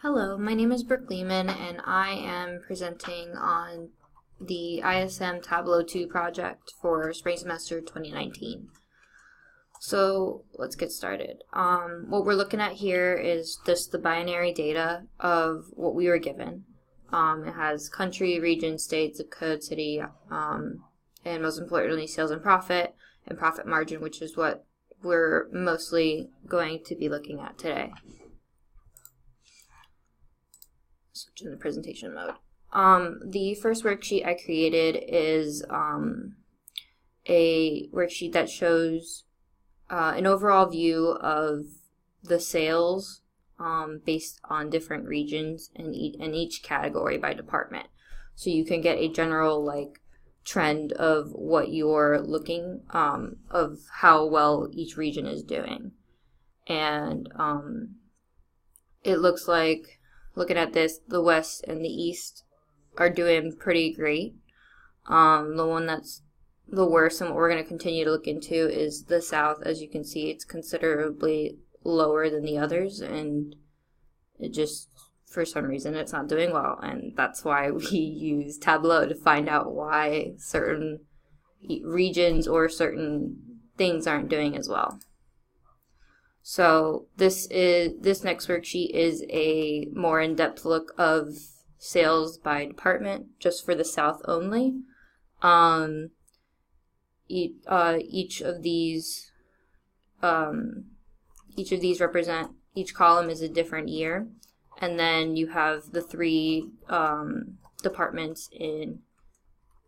Hello, my name is Brooke Lehman, and I am presenting on the ISM Tableau 2 project for spring semester 2019. So let's get started. What we're looking at here is just the binary data of what we were given. It has country, region, state, zip code, city, and most importantly sales and profit margin, which is what we're mostly going to be looking at today. Switch in the presentation mode. The first worksheet I created is a worksheet that shows an overall view of the sales based on different regions and each category by department. So you can get a general trend of what you're looking of how well each region is doing. And it looks like, looking at this, the West and the East are doing pretty great. The one that's the worst and what we're going to continue to look into is the South. As you can see, it's considerably lower than the others, and it just, for some reason, it's not doing well. And that's why we use Tableau to find out why certain regions or certain things aren't doing as well. So this next worksheet is a more in-depth look of sales by department, just for the South only. Each of these represent, each column is a different year, and then you have the three departments in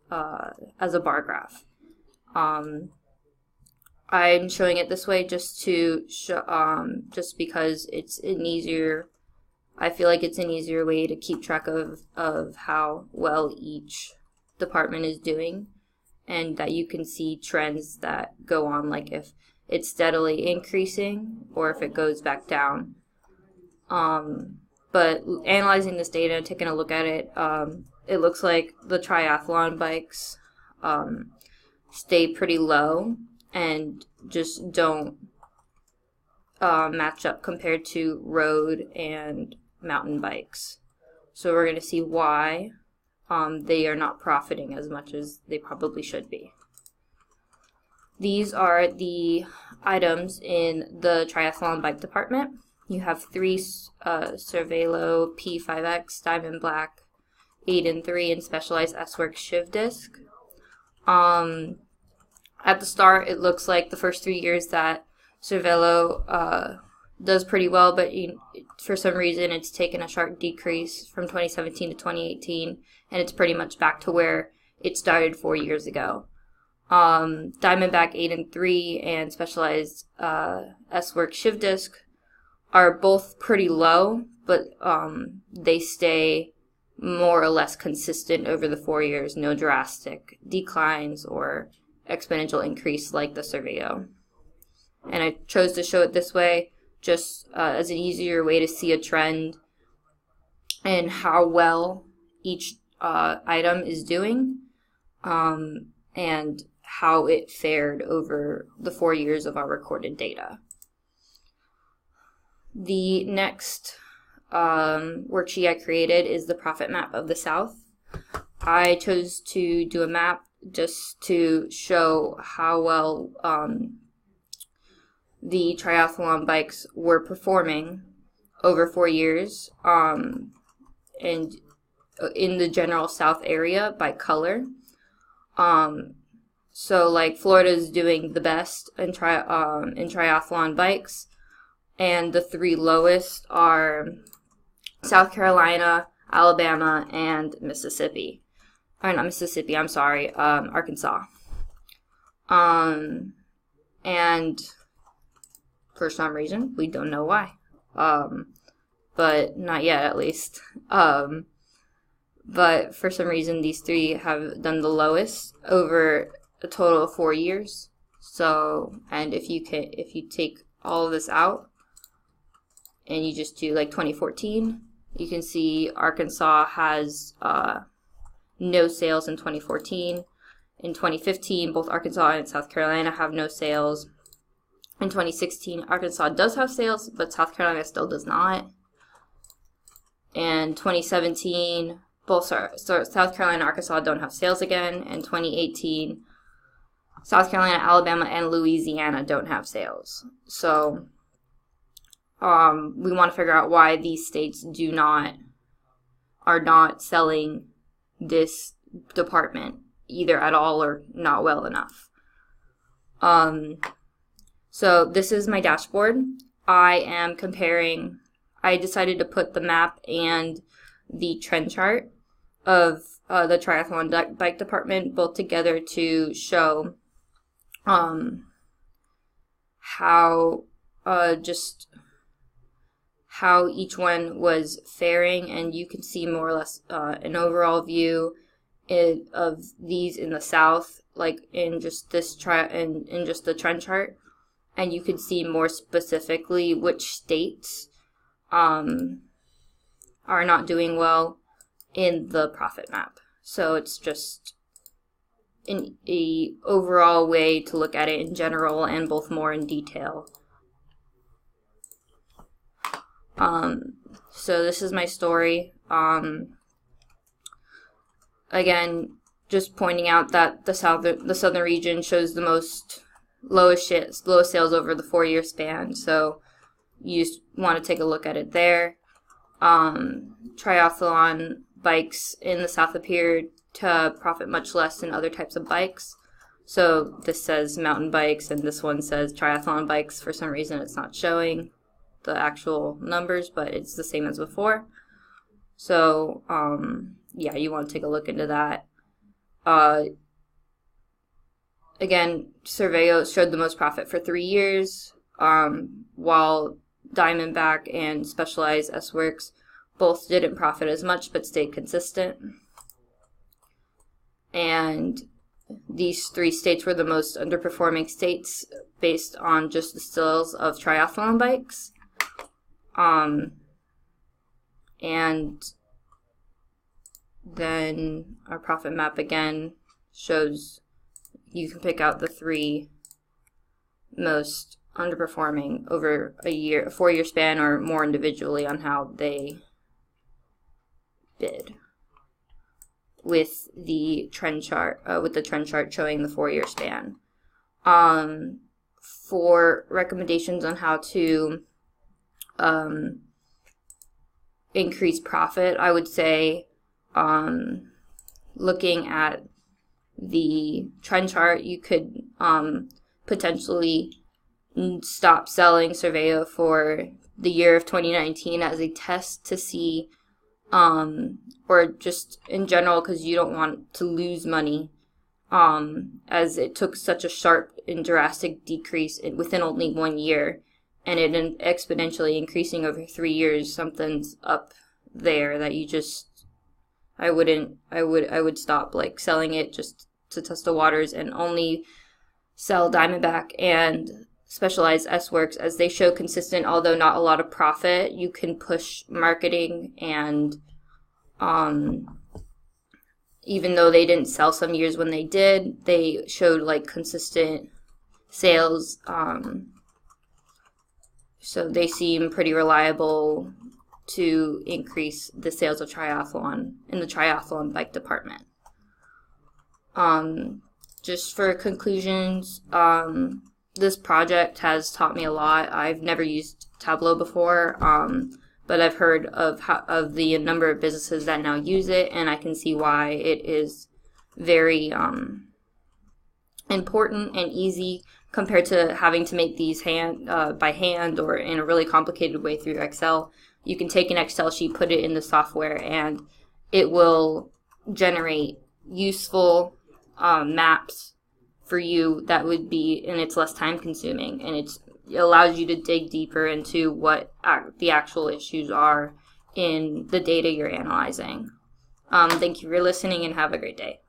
as a bar graph. I'm showing it this way just to just because it's an easier, I feel like it's an easier way to keep track of how well each department is doing, and that you can see trends that go on, like if it's steadily increasing or if it goes back down. But analyzing this data and taking a look at it, it looks like the triathlon bikes stay pretty low and just don't match up compared to road and mountain bikes. So we're going to see why they are not profiting as much as they probably should be. These are the items in the triathlon bike department. You have three Cervelo P5X, Diamond Black, 8 and 3, and Specialized S-Works Shiv Disc. At the start, it looks like the first 3 years that Cervelo does pretty well, but for some reason it's taken a sharp decrease from 2017 to 2018, and it's pretty much back to where it started 4 years ago. Diamondback 8 and 3 and Specialized S-Works Shiv Disc are both pretty low, but they stay more or less consistent over the 4 years, no drastic declines or exponential increase like the Cervelo. And I chose to show it this way just as an easier way to see a trend and how well each item is doing, and how it fared over the 4 years of our recorded data. The next worksheet I created is the profit map of the South. I chose to do a map just to show how well the triathlon bikes were performing over 4 years, and in the general South area by color. So like Florida is doing the best in triathlon bikes, and the three lowest are South Carolina, Alabama, and Mississippi. Or not Mississippi, I'm sorry, Arkansas. And for some reason, we don't know why. But not yet, at least. But for some reason, these three have done the lowest over a total of 4 years. So, and if you take all of this out and you just do like 2014, you can see Arkansas has no sales in 2014. In 2015, both Arkansas and South Carolina have no sales. In 2016, Arkansas does have sales, but South Carolina still does not. In 2017, both South Carolina and Arkansas don't have sales again. In 2018, South Carolina, Alabama, and Louisiana don't have sales. So we want to figure out why these states are not selling this department either at all or not well enough. So this is my dashboard. I decided to put the map and the trend chart of the triathlon bike department both together to show how each one was faring, and you can see more or less an overall view of these in the South, like in just this in just the trend chart, and you can see more specifically which states are not doing well in the profit map. So it's just an overall way to look at it in general and both more in detail. So this is my story. Again, just pointing out that the southern region shows the lowest sales over the 4-year span. So you just want to take a look at it there. Triathlon bikes in the South appear to profit much less than other types of bikes. So this says mountain bikes, and this one says triathlon bikes. For some reason, it's not showing the actual numbers, but it's the same as before. So yeah, you want to take a look into that. Again, Surveyo showed the most profit for 3 years, while Diamondback and Specialized S-Works both didn't profit as much but stayed consistent. And these 3 states were the most underperforming states based on just the sales of triathlon bikes. And then our profit map again shows you can pick out the 3 most underperforming over a 4-year span or more individually on how they bid, with the trend chart showing the 4-year span. For recommendations on how to increase profit, I would say looking at the trend chart, you could potentially stop selling Surveyo for the year of 2019 as a test to see, or just in general, because you don't want to lose money, as it took such a sharp and drastic decrease within only 1 year, and it exponentially increasing over 3 years. Something's up there that you just, I would stop like selling it just to test the waters and only sell Diamondback and Specialized S-Works as they show consistent, although not a lot of profit. You can push marketing, and even though they didn't sell some years when they did, they showed like consistent sales. So they seem pretty reliable to increase the sales of triathlon in the triathlon bike department. Just for conclusions, this project has taught me a lot. I've never used Tableau before, but I've heard of the number of businesses that now use it, and I can see why it is very important and easy compared to having to make these by hand or in a really complicated way through Excel. You can take an Excel sheet, put it in the software, and it will generate useful maps for you that would be, and it's less time consuming, and it allows you to dig deeper into what the actual issues are in the data you're analyzing. Thank you for listening, and have a great day.